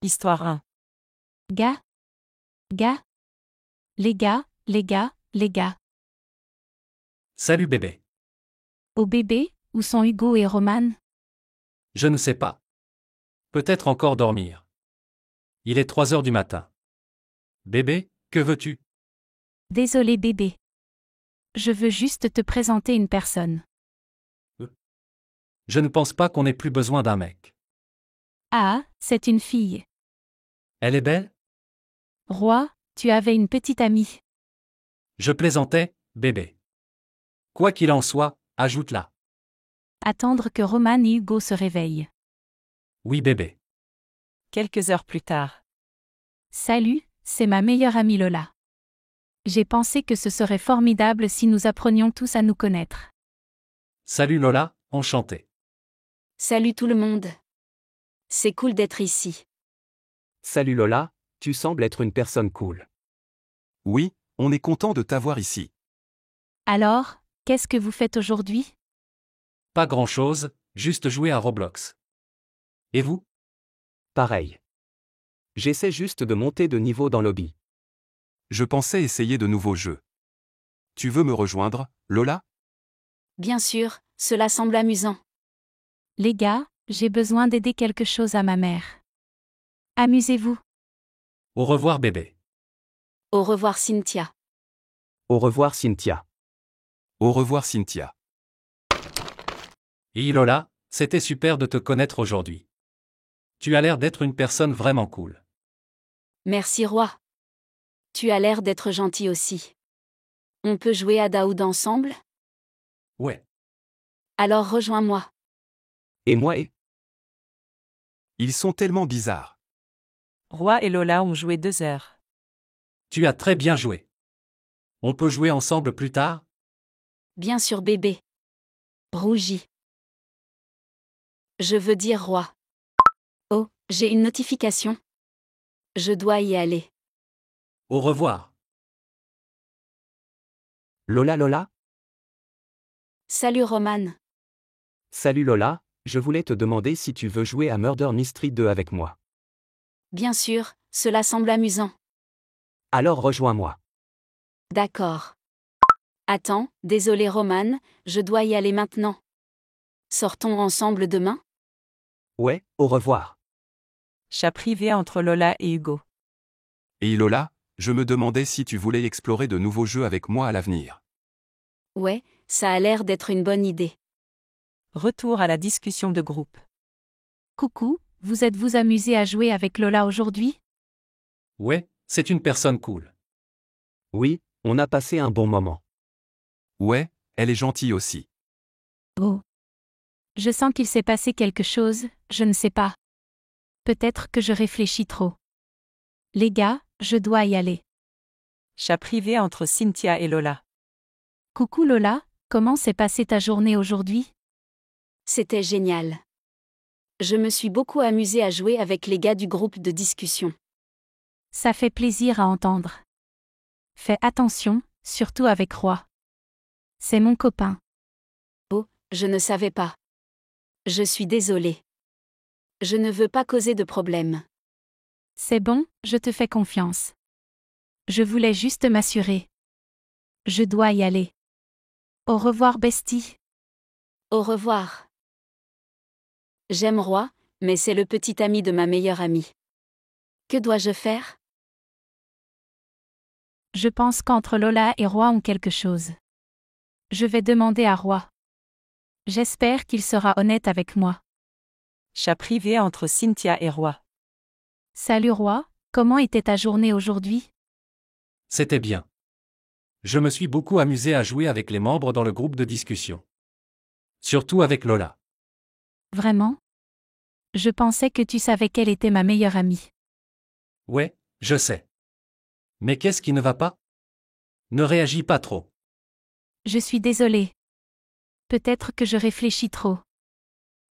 Histoire 1. Gars. Gars. Les gars, les gars, les gars. Salut bébé. Au bébé, où sont Hugo et Roman? Je ne sais pas. Peut-être encore dormir. Il est 3 heures du matin. Bébé, que veux-tu? Désolé bébé. Je veux juste te présenter une personne. Je ne pense pas qu'on ait plus besoin d'un mec. Ah, c'est une fille. Elle est belle? Roi, tu avais une petite amie. Je plaisantais, bébé. Quoi qu'il en soit, ajoute-la. Attendre que Roman et Hugo se réveillent. Oui bébé. Quelques heures plus tard. Salut, c'est ma meilleure amie Lola. J'ai pensé que ce serait formidable si nous apprenions tous à nous connaître. Salut Lola, enchanté. Salut tout le monde. C'est cool d'être ici. Salut Lola, tu sembles être une personne cool. Oui, on est content de t'avoir ici. Alors, qu'est-ce que vous faites aujourd'hui? Pas grand-chose, juste jouer à Roblox. Et vous? Pareil. J'essaie juste de monter de niveau dans l'hobby. Je pensais essayer de nouveaux jeux. Tu veux me rejoindre, Lola? Bien sûr, cela semble amusant. Les gars, j'ai besoin d'aider quelque chose à ma mère. Amusez-vous. Au revoir bébé. Au revoir Cynthia. Au revoir Cynthia. Au revoir Cynthia. Et Lola, c'était super de te connaître aujourd'hui. Tu as l'air d'être une personne vraiment cool. Merci Roi. Tu as l'air d'être gentil aussi. On peut jouer à Daoud ensemble? Ouais. Alors rejoins-moi. Et moi Ils sont tellement bizarres. Roi et Lola ont joué 2 heures. Tu as très bien joué. On peut jouer ensemble plus tard? Bien sûr bébé. Rougis. Je veux dire Roi. Oh, j'ai une notification. Je dois y aller. Au revoir. Lola Lola? Salut Roman. Salut Lola, je voulais te demander si tu veux jouer à Murder Mystery 2 avec moi. Bien sûr, cela semble amusant. Alors rejoins-moi. D'accord. Attends, désolé Roman, je dois y aller maintenant. Sortons ensemble demain? Ouais, au revoir. Chat privé entre Lola et Hugo. Et Lola, je me demandais si tu voulais explorer de nouveaux jeux avec moi à l'avenir. Ouais, ça a l'air d'être une bonne idée. Retour à la discussion de groupe. Coucou, vous êtes-vous amusé à jouer avec Lola aujourd'hui? Ouais, c'est une personne cool. Oui, on a passé un bon moment. Ouais, elle est gentille aussi. Oh. Je sens qu'il s'est passé quelque chose, je ne sais pas. Peut-être que je réfléchis trop. Les gars, je dois y aller. Chat privé entre Cynthia et Lola. Coucou Lola, comment s'est passée ta journée aujourd'hui? C'était génial. Je me suis beaucoup amusée à jouer avec les gars du groupe de discussion. Ça fait plaisir à entendre. Fais attention, surtout avec Roi. C'est mon copain. Oh, je ne savais pas. Je suis désolée. Je ne veux pas causer de problème. C'est bon, je te fais confiance. Je voulais juste m'assurer. Je dois y aller. Au revoir bestie. Au revoir. J'aime Roi, mais c'est le petit ami de ma meilleure amie. Que dois-je faire? Je pense qu'entre Lola et Roi ont quelque chose. Je vais demander à Roi. J'espère qu'il sera honnête avec moi. Chat privé entre Cynthia et Roi. Salut Roi, comment était ta journée aujourd'hui? C'était bien. Je me suis beaucoup amusé à jouer avec les membres dans le groupe de discussion. Surtout avec Lola. Vraiment? Je pensais que tu savais qu'elle était ma meilleure amie. Ouais, je sais. Mais qu'est-ce qui ne va pas? Ne réagis pas trop. Je suis désolée. Peut-être que je réfléchis trop.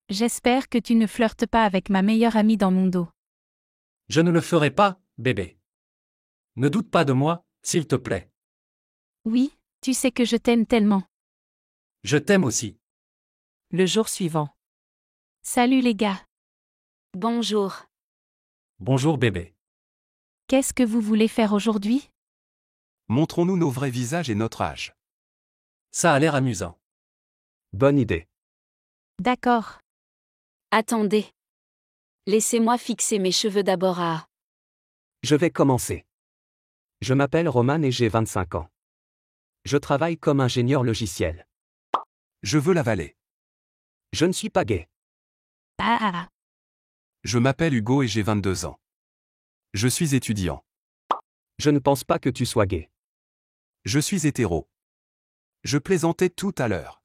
J'espère que tu ne flirtes pas avec ma meilleure amie dans mon dos. Je ne le ferai pas, bébé. Ne doute pas de moi, s'il te plaît. Oui, tu sais que je t'aime tellement. Je t'aime aussi. Le jour suivant. Salut les gars. Bonjour. Bonjour bébé. Qu'est-ce que vous voulez faire aujourd'hui? Montrons-nous nos vrais visages et notre âge. Ça a l'air amusant. Bonne idée. D'accord. Attendez. Laissez-moi fixer mes cheveux d'abord à... Je vais commencer. Je m'appelle Roman et j'ai 25 ans. Je travaille comme ingénieur logiciel. Je veux l'avaler. Je ne suis pas gay. Ah. Je m'appelle Hugo et j'ai 22 ans. Je suis étudiant. Je ne pense pas que tu sois gay. Je suis hétéro. Je plaisantais tout à l'heure.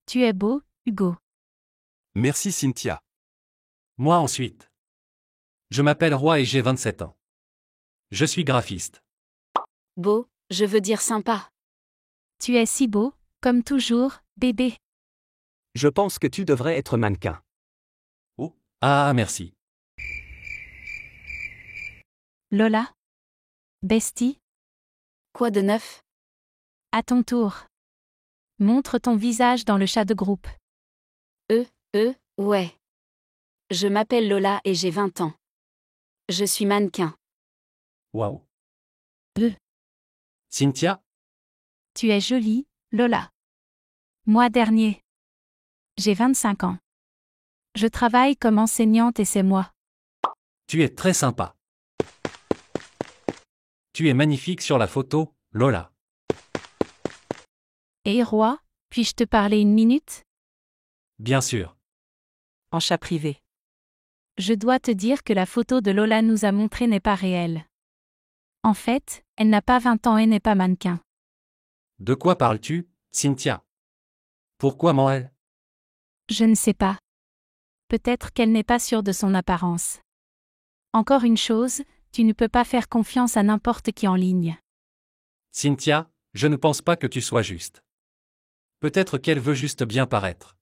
Tu es beau, Hugo. Merci Cynthia. Moi ensuite. Je m'appelle Roy et j'ai 27 ans. Je suis graphiste. Beau, je veux dire sympa. Tu es si beau, comme toujours, bébé. Je pense que tu devrais être mannequin. Oh, ah merci. Lola? Bestie? Quoi de neuf? À ton tour. Montre ton visage dans le chat de groupe. Ouais. Je m'appelle Lola et j'ai 20 ans. Je suis mannequin. Waouh. Euh. Cynthia? Tu es jolie, Lola. Mois dernier. J'ai 25 ans. Je travaille comme enseignante et c'est moi. Tu es très sympa. Tu es magnifique sur la photo, Lola. Et Roi, puis-je te parler une minute? Bien sûr. En chat privé. Je dois te dire que la photo de Lola nous a montrée n'est pas réelle. En fait, elle n'a pas 20 ans et n'est pas mannequin. De quoi parles-tu, Cynthia? Pourquoi ment-elle? Je ne sais pas. Peut-être qu'elle n'est pas sûre de son apparence. Encore une chose, tu ne peux pas faire confiance à n'importe qui en ligne. Cynthia, je ne pense pas que tu sois juste. Peut-être qu'elle veut juste bien paraître.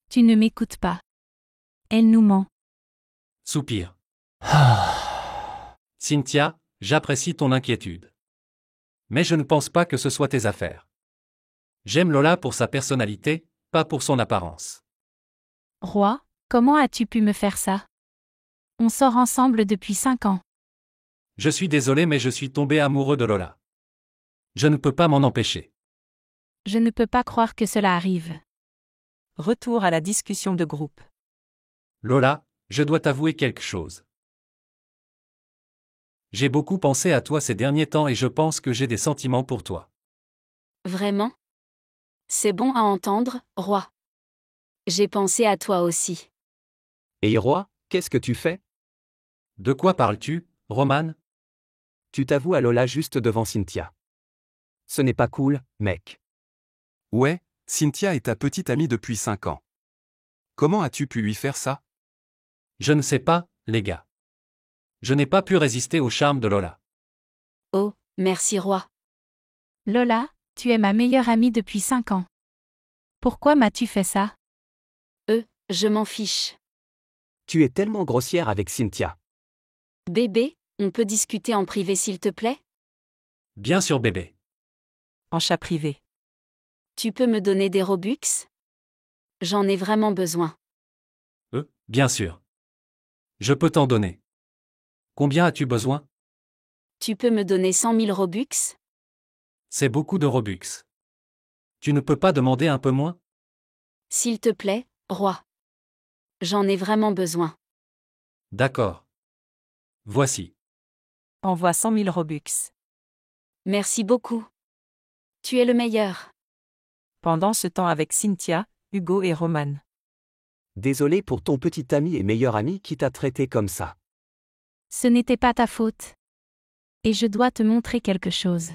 Tu ne m'écoutes pas. Elle nous ment. Soupir. Cynthia, j'apprécie ton inquiétude. Mais je ne pense pas que ce soit tes affaires. J'aime Lola pour sa personnalité, pas pour son apparence. Roi, comment as-tu pu me faire ça? On sort ensemble depuis 5 ans. Je suis désolé mais je suis tombé amoureux de Lola. Je ne peux pas m'en empêcher. Je ne peux pas croire que cela arrive. Retour à la discussion de groupe. Lola, je dois t'avouer quelque chose. J'ai beaucoup pensé à toi ces derniers temps et je pense que j'ai des sentiments pour toi. Vraiment? C'est bon à entendre, Roi. J'ai pensé à toi aussi. Et Roi, qu'est-ce que tu fais? De quoi parles-tu, Roman? Tu t'avoues à Lola juste devant Cynthia. Ce n'est pas cool, mec. Ouais, Cynthia est ta petite amie depuis 5 ans. Comment as-tu pu lui faire ça? Je ne sais pas, les gars. Je n'ai pas pu résister au charme de Lola. Oh, merci Roi. Lola, tu es ma meilleure amie depuis 5 ans. Pourquoi m'as-tu fait ça? Je m'en fiche. Tu es tellement grossière avec Cynthia. Bébé, on peut discuter en privé s'il te plaît? Bien sûr bébé. En chat privé. Tu peux me donner des Robux? J'en ai vraiment besoin. Bien sûr. Je peux t'en donner. Combien as-tu besoin? Tu peux me donner 100 000 Robux? C'est beaucoup de Robux. Tu ne peux pas demander un peu moins? S'il te plaît, Roi. J'en ai vraiment besoin. D'accord. Voici. Envoie 100 000 Robux. Merci beaucoup. Tu es le meilleur. Pendant ce temps avec Cynthia, Hugo et Roman. Désolé pour ton petit ami et meilleur ami qui t'a traité comme ça. Ce n'était pas ta faute. Et je dois te montrer quelque chose.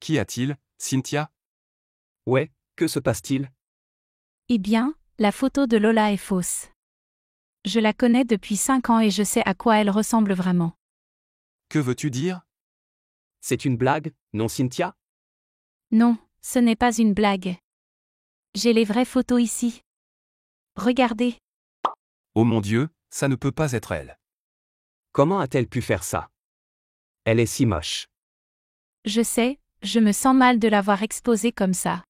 Qu'y a-t-il, Cynthia? Ouais, que se passe-t-il? Eh bien, la photo de Lola est fausse. Je la connais depuis 5 ans et je sais à quoi elle ressemble vraiment. Que veux-tu dire? C'est une blague, non Cynthia? Non, ce n'est pas une blague. J'ai les vraies photos ici. Regardez. Oh mon Dieu, ça ne peut pas être elle. Comment a-t-elle pu faire ça? Elle est si moche. Je sais, je me sens mal de l'avoir exposée comme ça.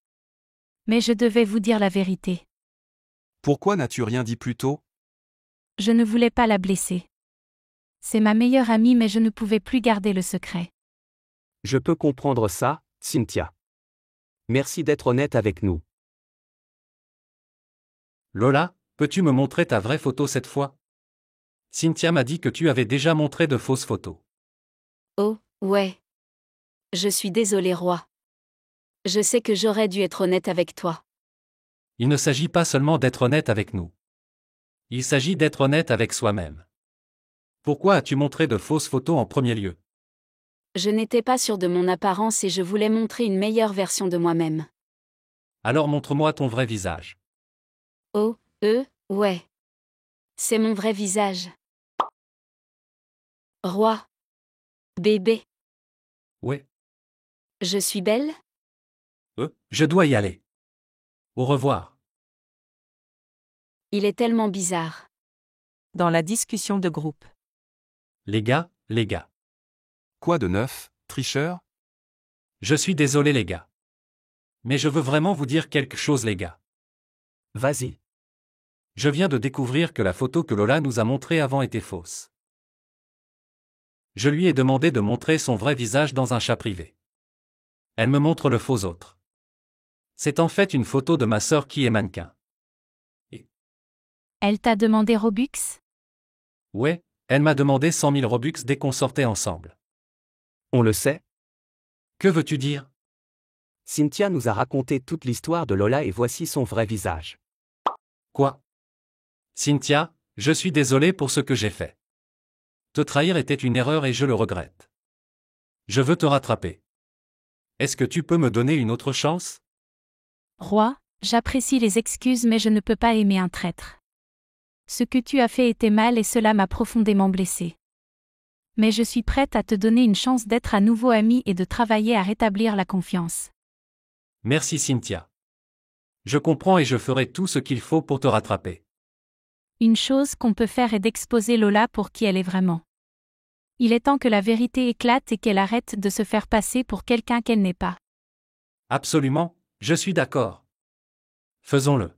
Mais je devais vous dire la vérité. Pourquoi n'as-tu rien dit plus tôt? Je ne voulais pas la blesser. C'est ma meilleure amie mais je ne pouvais plus garder le secret. Je peux comprendre ça, Cynthia. Merci d'être honnête avec nous. Lola, peux-tu me montrer ta vraie photo cette fois? Cynthia m'a dit que tu avais déjà montré de fausses photos. Oh, ouais. Je suis désolée, roi. Je sais que j'aurais dû être honnête avec toi. Il ne s'agit pas seulement d'être honnête avec nous. Il s'agit d'être honnête avec soi-même. Pourquoi as-tu montré de fausses photos en premier lieu? Je n'étais pas sûre de mon apparence et je voulais montrer une meilleure version de moi-même. Alors montre-moi ton vrai visage. Oh, ouais. C'est mon vrai visage. Roi. Bébé. Ouais. Je suis belle? Je dois y aller. Au revoir. Il est tellement bizarre. Dans la discussion de groupe. Les gars. Quoi de neuf, tricheur? Je suis désolé les gars. Mais je veux vraiment vous dire quelque chose les gars. Vas-y. Je viens de découvrir que la photo que Lola nous a montrée avant était fausse. Je lui ai demandé de montrer son vrai visage dans un chat privé. Elle me montre le faux autre. C'est en fait une photo de ma sœur qui est mannequin. Elle t'a demandé Robux? Ouais, elle m'a demandé 100 000 Robux dès qu'on sortait ensemble. On le sait? Que veux-tu dire? Cynthia nous a raconté toute l'histoire de Lola et voici son vrai visage. Quoi? Cynthia, je suis désolé pour ce que j'ai fait. Te trahir était une erreur et je le regrette. Je veux te rattraper. Est-ce que tu peux me donner une autre chance? Roi, j'apprécie les excuses mais je ne peux pas aimer un traître. Ce que tu as fait était mal et cela m'a profondément blessé. Mais je suis prête à te donner une chance d'être à nouveau amie et de travailler à rétablir la confiance. Merci Cynthia. Je comprends et je ferai tout ce qu'il faut pour te rattraper. Une chose qu'on peut faire est d'exposer Lola pour qui elle est vraiment. Il est temps que la vérité éclate et qu'elle arrête de se faire passer pour quelqu'un qu'elle n'est pas. Absolument, je suis d'accord. Faisons-le.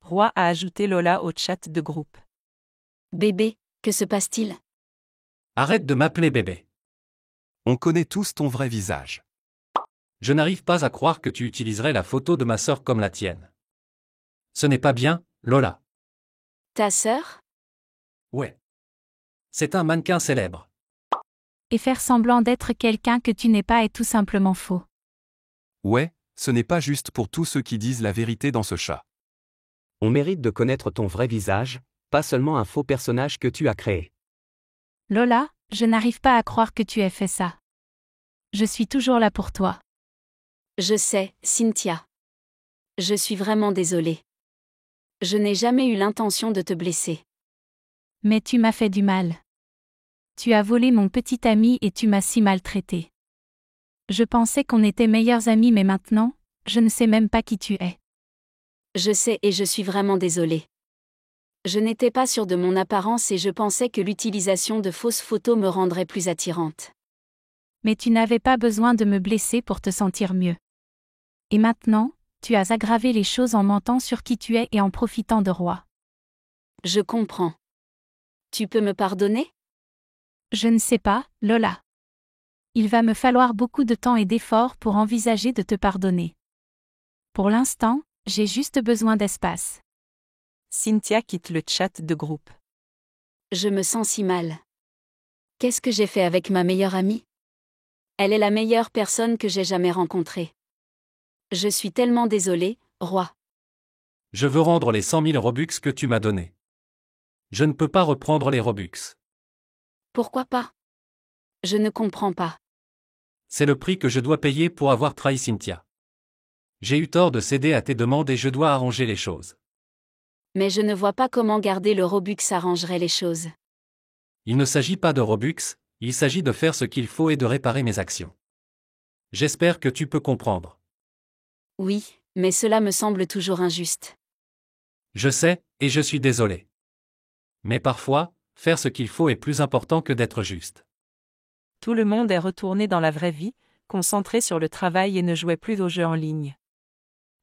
Roi a ajouté Lola au chat de groupe. Bébé, que se passe-t-il? Arrête de m'appeler bébé. On connaît tous ton vrai visage. Je n'arrive pas à croire que tu utiliserais la photo de ma sœur comme la tienne. Ce n'est pas bien, Lola. Ta sœur? Ouais. C'est un mannequin célèbre. Et faire semblant d'être quelqu'un que tu n'es pas est tout simplement faux. Ouais, ce n'est pas juste pour tous ceux qui disent la vérité dans ce chat. On mérite de connaître ton vrai visage, pas seulement un faux personnage que tu as créé. Lola, je n'arrive pas à croire que tu aies fait ça. Je suis toujours là pour toi. Je sais, Cynthia. Je suis vraiment désolée. Je n'ai jamais eu l'intention de te blesser. Mais tu m'as fait du mal. Tu as volé mon petit ami et tu m'as si maltraité. Je pensais qu'on était meilleurs amis mais maintenant, je ne sais même pas qui tu es. Je sais et je suis vraiment désolée. Je n'étais pas sûre de mon apparence et je pensais que l'utilisation de fausses photos me rendrait plus attirante. Mais tu n'avais pas besoin de me blesser pour te sentir mieux. Et maintenant, tu as aggravé les choses en mentant sur qui tu es et en profitant de Roi. Je comprends. Tu peux me pardonner? Je ne sais pas, Lola. Il va me falloir beaucoup de temps et d'efforts pour envisager de te pardonner. Pour l'instant, j'ai juste besoin d'espace. Cynthia quitte le chat de groupe. Je me sens si mal. Qu'est-ce que j'ai fait avec ma meilleure amie? Elle est la meilleure personne que j'ai jamais rencontrée. Je suis tellement désolée, Roi. Je veux rendre les 100 000 Robux que tu m'as donnés. Je ne peux pas reprendre les Robux. Pourquoi pas? Je ne comprends pas. C'est le prix que je dois payer pour avoir trahi Cynthia. J'ai eu tort de céder à tes demandes et je dois arranger les choses. Mais je ne vois pas comment garder le Robux arrangerait les choses. Il ne s'agit pas de Robux, il s'agit de faire ce qu'il faut et de réparer mes actions. J'espère que tu peux comprendre. Oui, mais cela me semble toujours injuste. Je sais, et je suis désolé. Mais parfois, faire ce qu'il faut est plus important que d'être juste. Tout le monde est retourné dans la vraie vie, concentré sur le travail et ne jouait plus aux jeux en ligne.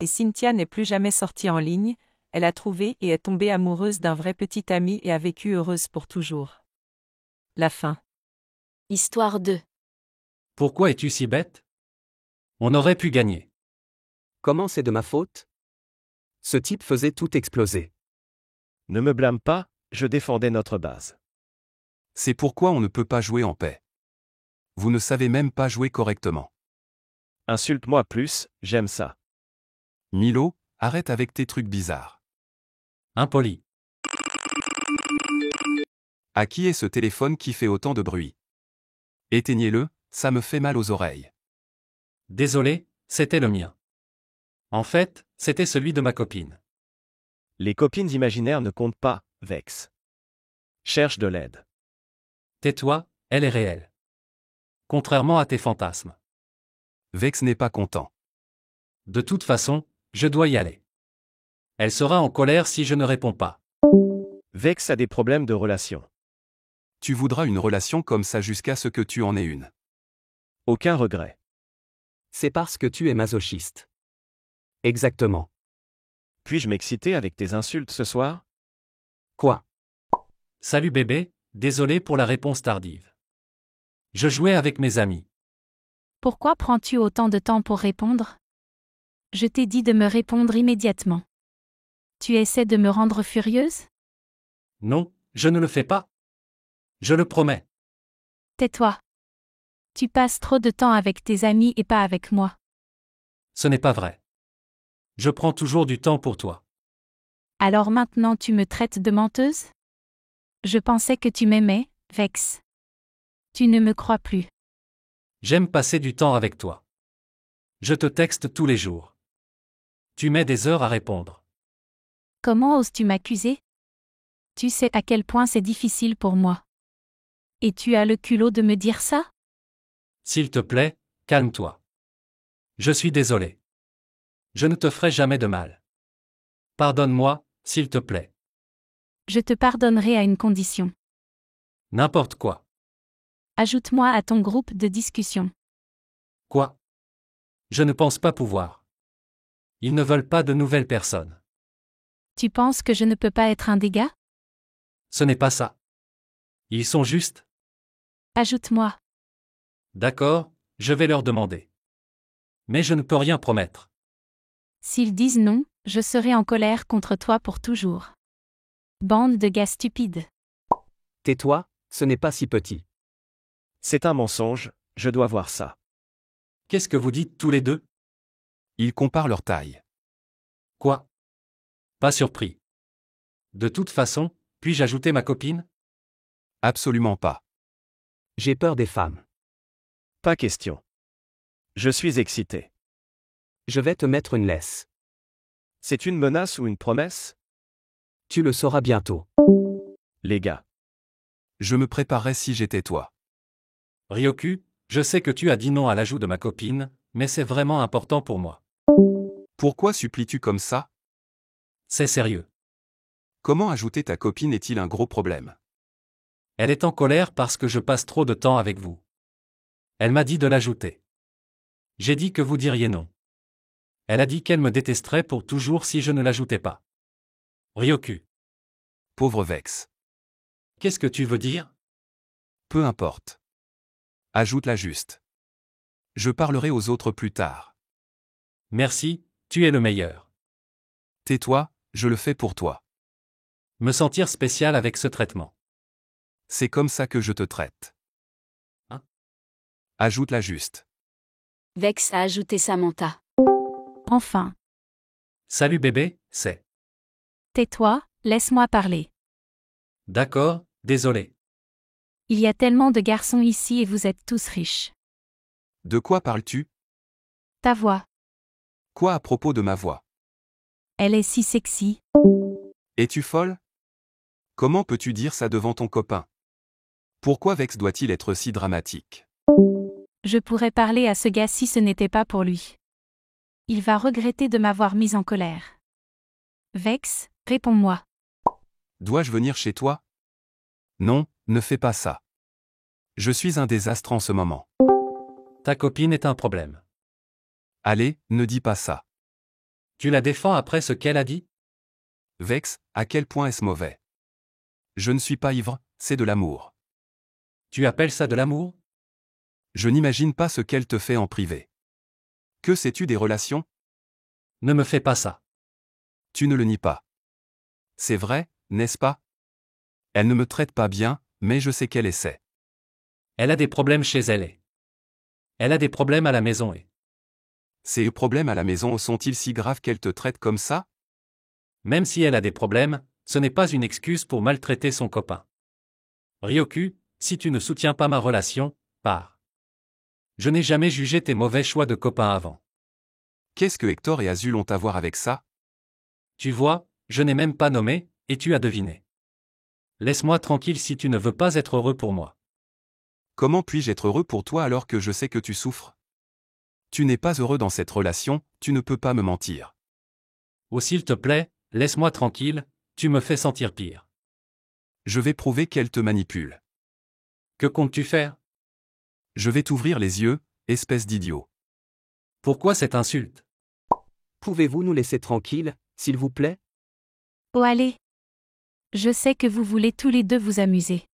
Et Cynthia n'est plus jamais sortie en ligne, elle a trouvé et est tombée amoureuse d'un vrai petit ami et a vécu heureuse pour toujours. La fin. Histoire 2. Pourquoi es-tu si bête? On aurait pu gagner. Comment c'est de ma faute? Ce type faisait tout exploser. Ne me blâme pas, je défendais notre base. C'est pourquoi on ne peut pas jouer en paix. Vous ne savez même pas jouer correctement. Insulte-moi plus, j'aime ça. Milo, arrête avec tes trucs bizarres. Impoli. À qui est ce téléphone qui fait autant de bruit? Éteignez-le, ça me fait mal aux oreilles. Désolé, c'était le mien. En fait, c'était celui de ma copine. Les copines imaginaires ne comptent pas, Vex. Cherche de l'aide. Tais-toi, elle est réelle. Contrairement à tes fantasmes. Vex n'est pas content. De toute façon, je dois y aller. Elle sera en colère si je ne réponds pas. Vex a des problèmes de relation. Tu voudras une relation comme ça jusqu'à ce que tu en aies une. Aucun regret. C'est parce que tu es masochiste. Exactement. Puis-je m'exciter avec tes insultes ce soir? Quoi? Salut bébé, désolé pour la réponse tardive. Je jouais avec mes amis. Pourquoi prends-tu autant de temps pour répondre? Je t'ai dit de me répondre immédiatement. Tu essaies de me rendre furieuse? Non, je ne le fais pas. Je le promets. Tais-toi. Tu passes trop de temps avec tes amis et pas avec moi. Ce n'est pas vrai. Je prends toujours du temps pour toi. Alors maintenant tu me traites de menteuse? Je pensais que tu m'aimais, Vex. Tu ne me crois plus. J'aime passer du temps avec toi. Je te texte tous les jours. Tu mets des heures à répondre. Comment oses-tu m'accuser? Tu sais à quel point c'est difficile pour moi. Et tu as le culot de me dire ça? S'il te plaît, calme-toi. Je suis désolé. Je ne te ferai jamais de mal. Pardonne-moi, s'il te plaît. Je te pardonnerai à une condition. N'importe quoi. Ajoute-moi à ton groupe de discussion. Quoi? Je ne pense pas pouvoir. Ils ne veulent pas de nouvelles personnes. Tu penses que je ne peux pas être un dégât? Ce n'est pas ça. Ils sont justes. Ajoute-moi. D'accord, je vais leur demander. Mais je ne peux rien promettre. S'ils disent non, je serai en colère contre toi pour toujours. Bande de gars stupides. Tais-toi, ce n'est pas si petit. C'est un mensonge, je dois voir ça. Qu'est-ce que vous dites tous les deux? Ils comparent leur taille. Quoi? Pas surpris. De toute façon, puis-je ajouter ma copine? Absolument pas. J'ai peur des femmes. Pas question. Je suis excité. Je vais te mettre une laisse. C'est une menace ou une promesse? Tu le sauras bientôt. Les gars. Je me préparerais si j'étais toi. Ryoku, je sais que tu as dit non à l'ajout de ma copine, mais c'est vraiment important pour moi. Pourquoi supplies-tu comme ça? C'est sérieux. Comment ajouter ta copine est-il un gros problème? Elle est en colère parce que je passe trop de temps avec vous. Elle m'a dit de l'ajouter. J'ai dit que vous diriez non. Elle a dit qu'elle me détesterait pour toujours si je ne l'ajoutais pas. Ryoku. Pauvre Vex. Qu'est-ce que tu veux dire? Peu importe. Ajoute-la juste. Je parlerai aux autres plus tard. Merci, tu es le meilleur. Tais-toi, je le fais pour toi. Me sentir spécial avec ce traitement. C'est comme ça que je te traite. Hein? Ajoute-la juste. Vex a ajouté Samantha. Enfin. Salut bébé, c'est. Tais-toi, laisse-moi parler. D'accord, désolé. Il y a tellement de garçons ici et vous êtes tous riches. De quoi parles-tu? Ta voix. Quoi à propos de ma voix? Elle est si sexy. Es-tu folle? Comment peux-tu dire ça devant ton copain? Pourquoi Vex doit-il être si dramatique? Je pourrais parler à ce gars si ce n'était pas pour lui. Il va regretter de m'avoir mise en colère. Vex, réponds-moi. Dois-je venir chez toi? Non, ne fais pas ça. Je suis un désastre en ce moment. Ta copine est un problème. Allez, ne dis pas ça. Tu la défends après ce qu'elle a dit? Vex, à quel point est-ce mauvais? Je ne suis pas ivre, c'est de l'amour. Tu appelles ça de l'amour? Je n'imagine pas ce qu'elle te fait en privé. Que sais-tu des relations? Ne me fais pas ça. Tu ne le nies pas. C'est vrai, n'est-ce pas? Elle ne me traite pas bien, mais je sais qu'elle essaie. Elle a des problèmes chez elle et. Elle a des problèmes à la maison et. Ces problèmes à la maison sont-ils si graves qu'elle te traite comme ça? Même si elle a des problèmes, ce n'est pas une excuse pour maltraiter son copain. Ryoku, si tu ne soutiens pas ma relation, pars. Je n'ai jamais jugé tes mauvais choix de copain avant. Qu'est-ce que Hector et Azul ont à voir avec ça? Tu vois, je n'ai même pas nommé, et tu as deviné. Laisse-moi tranquille si tu ne veux pas être heureux pour moi. Comment puis-je être heureux pour toi alors que je sais que tu souffres? Tu n'es pas heureux dans cette relation, tu ne peux pas me mentir. Oh s'il te plaît, laisse-moi tranquille, tu me fais sentir pire. Je vais prouver qu'elle te manipule. Que comptes-tu faire? Je vais t'ouvrir les yeux, espèce d'idiot. Pourquoi cette insulte? Pouvez-vous nous laisser tranquilles, s'il vous plaît? Oh allez. Je sais que vous voulez tous les deux vous amuser.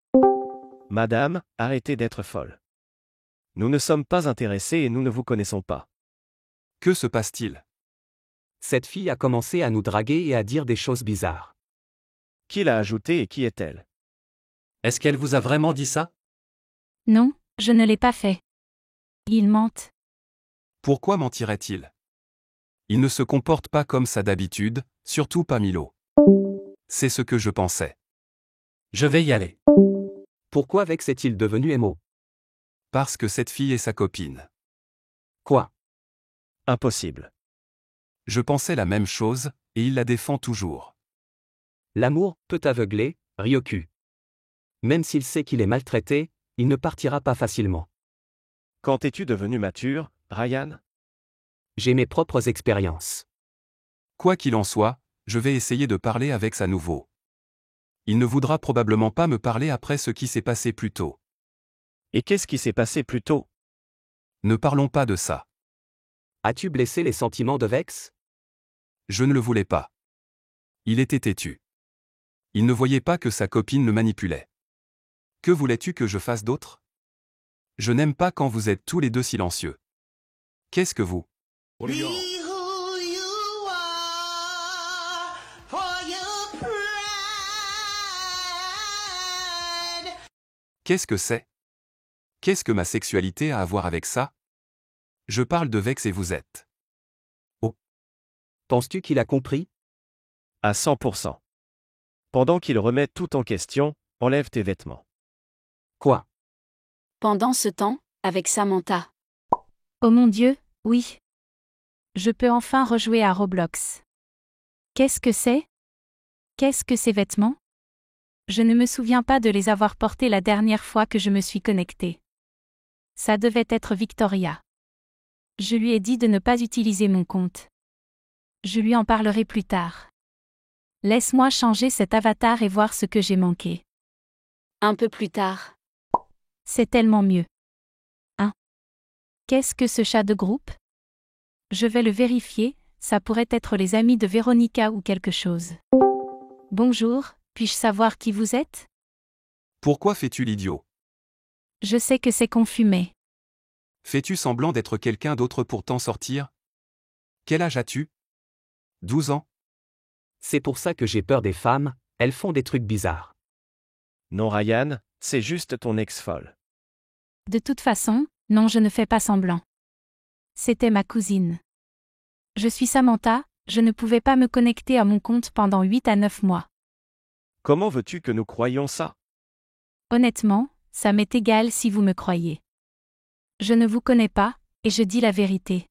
Madame, arrêtez d'être folle. Nous ne sommes pas intéressés et nous ne vous connaissons pas. Que se passe-t-il? Cette fille a commencé à nous draguer et à dire des choses bizarres. Qui l'a ajouté et qui est-elle? Est-ce qu'elle vous a vraiment dit ça? Non, je ne l'ai pas fait. Ils mentent. Pourquoi mentirait-il? Il ne se comporte pas comme ça d'habitude, surtout pas Milo. C'est ce que je pensais. Je vais y aller. Pourquoi Vex est-il devenu émo? Parce que cette fille est sa copine. Quoi? Impossible. Je pensais la même chose, et il la défend toujours. L'amour peut aveugler, Ryoku. Même s'il sait qu'il est maltraité, il ne partira pas facilement. Quand es-tu devenu mature, Ryan? J'ai mes propres expériences. Quoi qu'il en soit, je vais essayer de parler avec à nouveau. Il ne voudra probablement pas me parler après ce qui s'est passé plus tôt. Et qu'est-ce qui s'est passé plus tôt? Ne parlons pas de ça. As-tu blessé les sentiments de Vex? Je ne le voulais pas. Il était têtu. Il ne voyait pas que sa copine le manipulait. Que voulais-tu que je fasse d'autre? Je n'aime pas quand vous êtes tous les deux silencieux. Qu'est-ce que vous? Qu'est-ce que c'est? Qu'est-ce que ma sexualité a à voir avec ça? Je parle de Vex et vous êtes. Penses-tu qu'il a compris? À 100%. Pendant qu'il remet tout en question, enlève tes vêtements. Quoi? Pendant ce temps, avec Samantha. Oh mon Dieu, oui. Je peux enfin rejouer à Roblox. Qu'est-ce que c'est? Qu'est-ce que ces vêtements? Je ne me souviens pas de les avoir portés la dernière fois que je me suis connectée. Ça devait être Victoria. Je lui ai dit de ne pas utiliser mon compte. Je lui en parlerai plus tard. Laisse-moi changer cet avatar et voir ce que j'ai manqué. Un peu plus tard. C'est tellement mieux. Hein? Qu'est-ce que ce chat de groupe? Je vais le vérifier, ça pourrait être les amis de Véronica ou quelque chose. Bonjour, puis-je savoir qui vous êtes? Pourquoi fais-tu l'idiot? Je sais que c'est confus mais... Fais-tu semblant d'être quelqu'un d'autre pour t'en sortir? Quel âge as-tu? 12 ans? C'est pour ça que j'ai peur des femmes, elles font des trucs bizarres. Non Ryan, c'est juste ton ex-folle. De toute façon, non je ne fais pas semblant. C'était ma cousine. Je suis Samantha, je ne pouvais pas me connecter à mon compte pendant 8 à 9 mois. Comment veux-tu que nous croyions ça? Honnêtement, ça m'est égal si vous me croyez. Je ne vous connais pas, et je dis la vérité.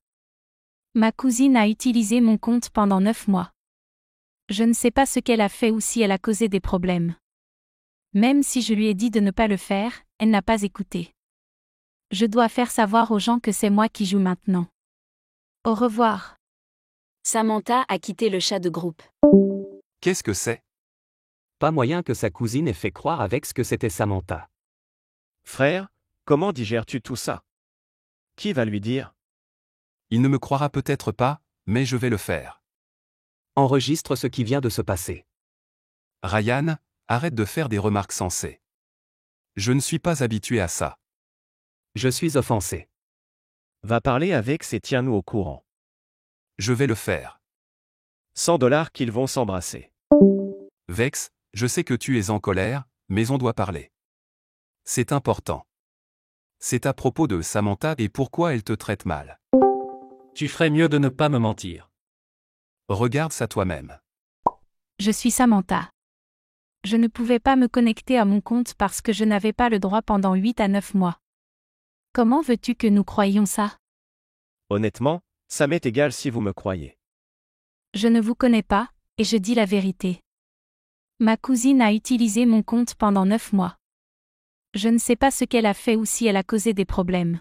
Ma cousine a utilisé mon compte pendant 9 mois. Je ne sais pas ce qu'elle a fait ou si elle a causé des problèmes. Même si je lui ai dit de ne pas le faire, elle n'a pas écouté. Je dois faire savoir aux gens que c'est moi qui joue maintenant. Au revoir. Samantha a quitté le chat de groupe. Qu'est-ce que c'est? Pas moyen que sa cousine ait fait croire avec ce que c'était Samantha. Frère, comment digères-tu tout ça? Qui va lui dire? Il ne me croira peut-être pas, mais je vais le faire. Enregistre ce qui vient de se passer. Ryan, arrête de faire des remarques sensées. Je ne suis pas habitué à ça. Je suis offensé. Va parler à Vex et tiens-nous au courant. Je vais le faire. $100 qu'ils vont s'embrasser. Vex, je sais que tu es en colère, mais on doit parler. C'est important. C'est à propos de Samantha et pourquoi elle te traite mal. Tu ferais mieux de ne pas me mentir. Regarde ça toi-même. Je suis Samantha. Je ne pouvais pas me connecter à mon compte parce que je n'avais pas le droit pendant 8 à 9 mois. Comment veux-tu que nous croyions ça? Honnêtement, ça m'est égal si vous me croyez. Je ne vous connais pas, et je dis la vérité. Ma cousine a utilisé mon compte pendant 9 mois. Je ne sais pas ce qu'elle a fait ou si elle a causé des problèmes.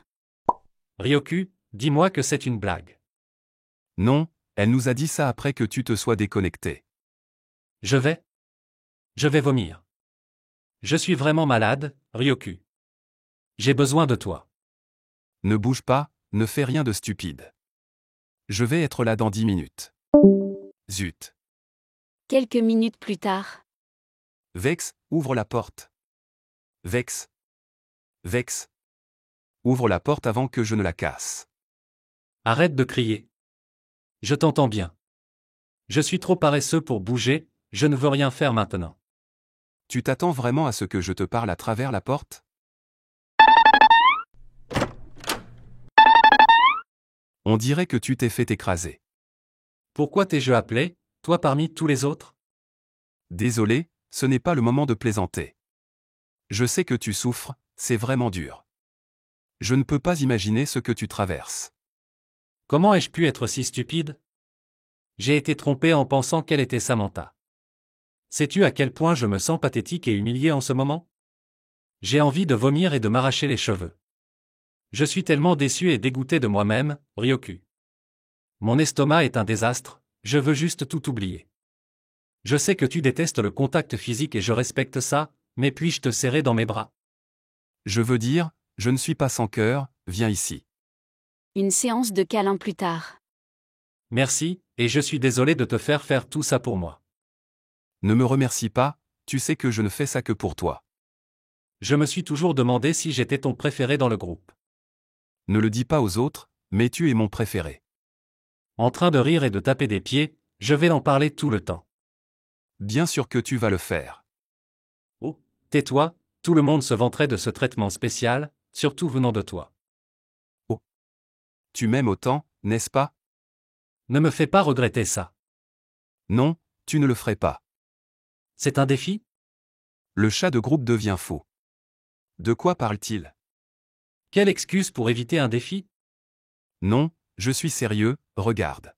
Ryoku, dis-moi que c'est une blague. Non, elle nous a dit ça après que tu te sois déconnecté. Je vais vomir. Je suis vraiment malade, Ryoku. J'ai besoin de toi. Ne bouge pas, ne fais rien de stupide. Je vais être là dans 10 minutes. Zut. Quelques minutes plus tard. Vex, ouvre la porte. Vex. Vex. Ouvre la porte avant que je ne la casse. Arrête de crier. Je t'entends bien. Je suis trop paresseux pour bouger, je ne veux rien faire maintenant. Tu t'attends vraiment à ce que je te parle à travers la porte? On dirait que tu t'es fait écraser. Pourquoi t'ai-je appelé, toi parmi tous les autres? Désolé, ce n'est pas le moment de plaisanter. Je sais que tu souffres, c'est vraiment dur. Je ne peux pas imaginer ce que tu traverses. Comment ai-je pu être si stupide? J'ai été trompé en pensant qu'elle était Samantha. Sais-tu à quel point je me sens pathétique et humilié en ce moment? J'ai envie de vomir et de m'arracher les cheveux. Je suis tellement déçu et dégoûté de moi-même, Ryoku. Mon estomac est un désastre, je veux juste tout oublier. Je sais que tu détestes le contact physique et je respecte ça, mais puis-je te serrer dans mes bras? Je veux dire, je ne suis pas sans cœur, viens ici. Une séance de câlins plus tard. Merci, et je suis désolé de te faire tout ça pour moi. Ne me remercie pas, tu sais que je ne fais ça que pour toi. Je me suis toujours demandé si j'étais ton préféré dans le groupe. Ne le dis pas aux autres, mais tu es mon préféré. En train de rire et de taper des pieds, je vais en parler tout le temps. Bien sûr que tu vas le faire. Oh, tais-toi, tout le monde se vanterait de ce traitement spécial, surtout venant de toi. Oh. Tu m'aimes autant, n'est-ce pas? Ne me fais pas regretter ça. Non, tu ne le ferais pas. C'est un défi? Le chat de groupe devient fou. De quoi parle-t-il? Quelle excuse pour éviter un défi? Non, je suis sérieux, regarde.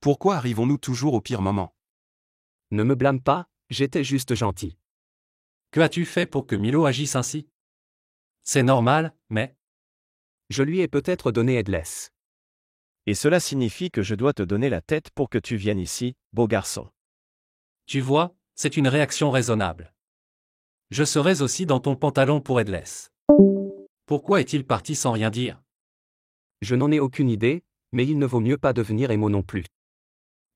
Pourquoi arrivons-nous toujours au pire moment? Ne me blâme pas, j'étais juste gentil. Que as-tu fait pour que Milo agisse ainsi? C'est normal, mais... Je lui ai peut-être donné Headless. Et cela signifie que je dois te donner la tête pour que tu viennes ici, beau garçon. Tu vois, c'est une réaction raisonnable. Je serais aussi dans ton pantalon pour Headless. Pourquoi est-il parti sans rien dire? Je n'en ai aucune idée, mais il ne vaut mieux pas devenir émo non plus.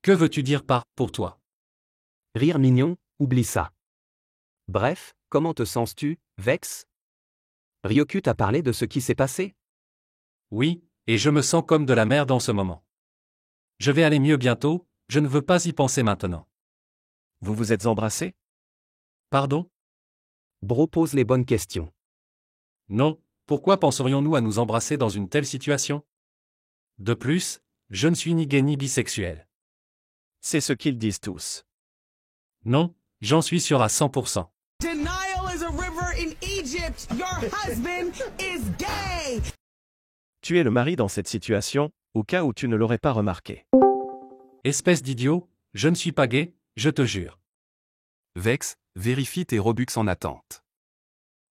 Que veux-tu dire par « pour toi » ? Rire mignon, oublie ça. Bref, comment te sens-tu, Vex? Ryoku t'a parlé de ce qui s'est passé? Oui, et je me sens comme de la merde en ce moment. Je vais aller mieux bientôt, je ne veux pas y penser maintenant. Vous vous êtes embrassés? Pardon? Bro pose les bonnes questions. Non, pourquoi penserions-nous à nous embrasser dans une telle situation? De plus, je ne suis ni gay ni bisexuel. C'est ce qu'ils disent tous. Non, j'en suis sûr à 100%. Denial is a river in Egypt. Your husband is gay. Tu es le mari dans cette situation, au cas où tu ne l'aurais pas remarqué. Espèce d'idiot, je ne suis pas gay, je te jure. Vex, vérifie tes Robux en attente.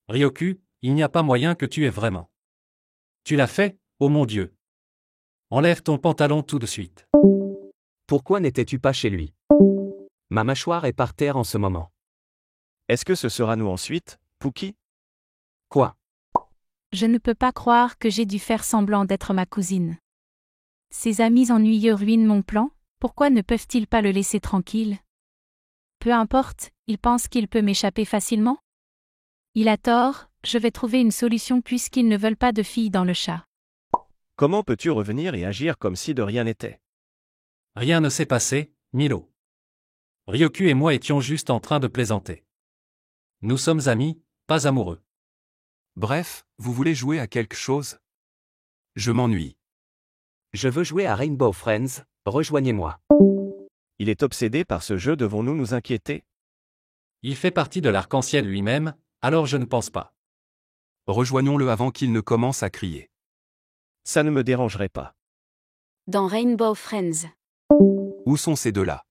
Ryoku, il n'y a pas moyen que tu aies vraiment. Tu l'as fait, oh mon Dieu. Enlève ton pantalon tout de suite. Pourquoi n'étais-tu pas chez lui? Ma mâchoire est par terre en ce moment. Est-ce que ce sera nous ensuite, Pookie? Quoi? Je ne peux pas croire que j'ai dû faire semblant d'être ma cousine. Ces amis ennuyeux ruinent mon plan, Pourquoi ne peuvent-ils pas le laisser tranquille? Peu importe, il pense qu'il peut m'échapper facilement? Il a tort, je vais trouver une solution puisqu'ils ne veulent pas de filles dans le chat. Comment peux-tu revenir et agir comme si de rien n'était? Rien ne s'est passé, Milo. Ryoku et moi étions juste en train de plaisanter. Nous sommes amis, pas amoureux. Bref, vous voulez jouer à quelque chose? Je m'ennuie. Je veux jouer à Rainbow Friends, rejoignez-moi. Il est obsédé par ce jeu, devons-nous nous inquiéter? Il fait partie de l'arc-en-ciel lui-même, alors je ne pense pas. Rejoignons-le avant qu'il ne commence à crier. Ça ne me dérangerait pas. Dans Rainbow Friends. Où sont ces deux-là?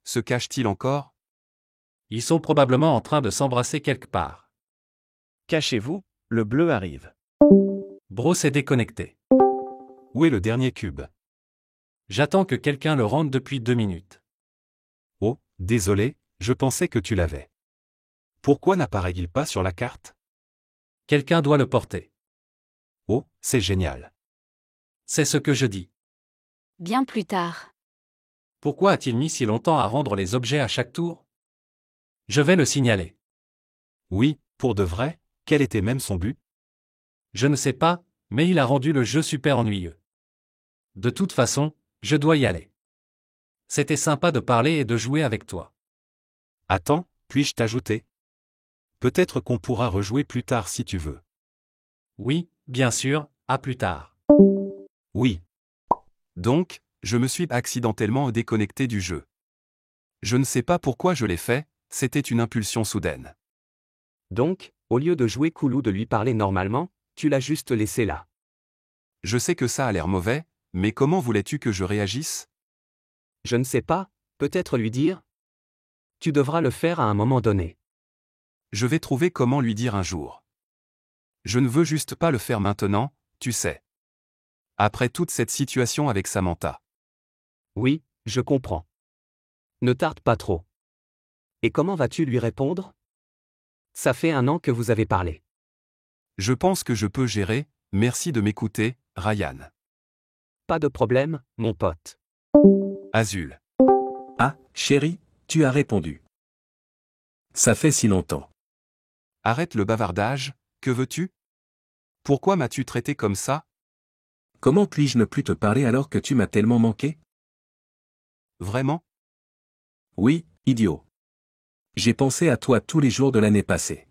Se cachent-ils encore? Ils sont probablement en train de s'embrasser quelque part. Cachez-vous, le bleu arrive. Bro s'est déconnecté. Où est le dernier cube? J'attends que quelqu'un le rende depuis 2 minutes. Oh, désolé, je pensais que tu l'avais. Pourquoi n'apparaît-il pas sur la carte? Quelqu'un doit le porter. Oh, c'est génial. C'est ce que je dis. Bien plus tard. Pourquoi a-t-il mis si longtemps à rendre les objets à chaque tour? Je vais le signaler. Oui, pour de vrai, quel était même son but? Je ne sais pas, mais il a rendu le jeu super ennuyeux. De toute façon, je dois y aller. C'était sympa de parler et de jouer avec toi. Attends, puis-je t'ajouter? Peut-être qu'on pourra rejouer plus tard si tu veux. Oui, bien sûr, à plus tard. Oui. Donc, je me suis accidentellement déconnecté du jeu. Je ne sais pas pourquoi je l'ai fait, c'était une impulsion soudaine. Donc, au lieu de jouer cool ou de lui parler normalement, tu l'as juste laissé là. Je sais que ça a l'air mauvais, mais comment voulais-tu que je réagisse? Je ne sais pas, peut-être lui dire? Tu devras le faire à un moment donné. Je vais trouver comment lui dire un jour. Je ne veux juste pas le faire maintenant, tu sais. Après toute cette situation avec Samantha. Oui, je comprends. Ne tarde pas trop. Et comment vas-tu lui répondre? Ça fait 1 an que vous avez parlé. Je pense que je peux gérer, merci de m'écouter, Ryan. Pas de problème, mon pote. Azul. Ah, chérie, tu as répondu. Ça fait si longtemps. Arrête le bavardage, que veux-tu? Pourquoi m'as-tu traité comme ça? Comment puis-je ne plus te parler alors que tu m'as tellement manqué? Vraiment? Oui, idiot. J'ai pensé à toi tous les jours de l'année passée.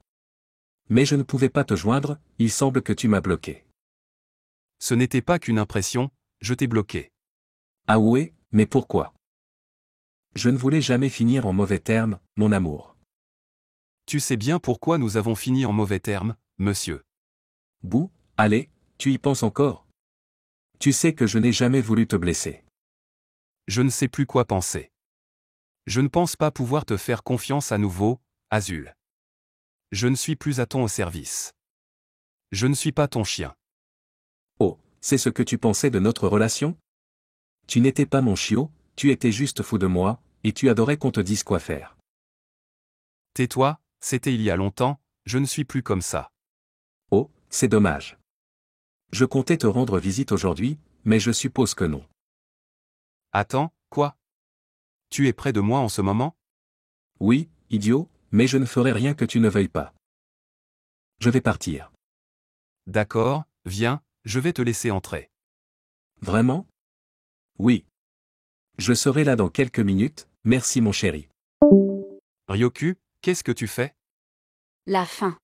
Mais je ne pouvais pas te joindre, il semble que tu m'as bloqué. Ce n'était pas qu'une impression, je t'ai bloqué. Ah ouais, mais pourquoi? Je ne voulais jamais finir en mauvais termes, mon amour. Tu sais bien pourquoi nous avons fini en mauvais termes, monsieur. Bouh, allez, tu y penses encore? Tu sais que je n'ai jamais voulu te blesser. Je ne sais plus quoi penser. Je ne pense pas pouvoir te faire confiance à nouveau, Azul. Je ne suis plus à ton service. Je ne suis pas ton chien. Oh, c'est ce que tu pensais de notre relation? Tu n'étais pas mon chiot, tu étais juste fou de moi, et tu adorais qu'on te dise quoi faire. Tais-toi, c'était il y a longtemps, je ne suis plus comme ça. Oh, c'est dommage. Je comptais te rendre visite aujourd'hui, mais je suppose que non. Attends, quoi? Tu es près de moi en ce moment? Oui, idiot, mais je ne ferai rien que tu ne veuilles pas. Je vais partir. D'accord, viens, je vais te laisser entrer. Vraiment? Oui. Je serai là dans quelques minutes, merci mon chéri. Ryoku, qu'est-ce que tu fais? La fin.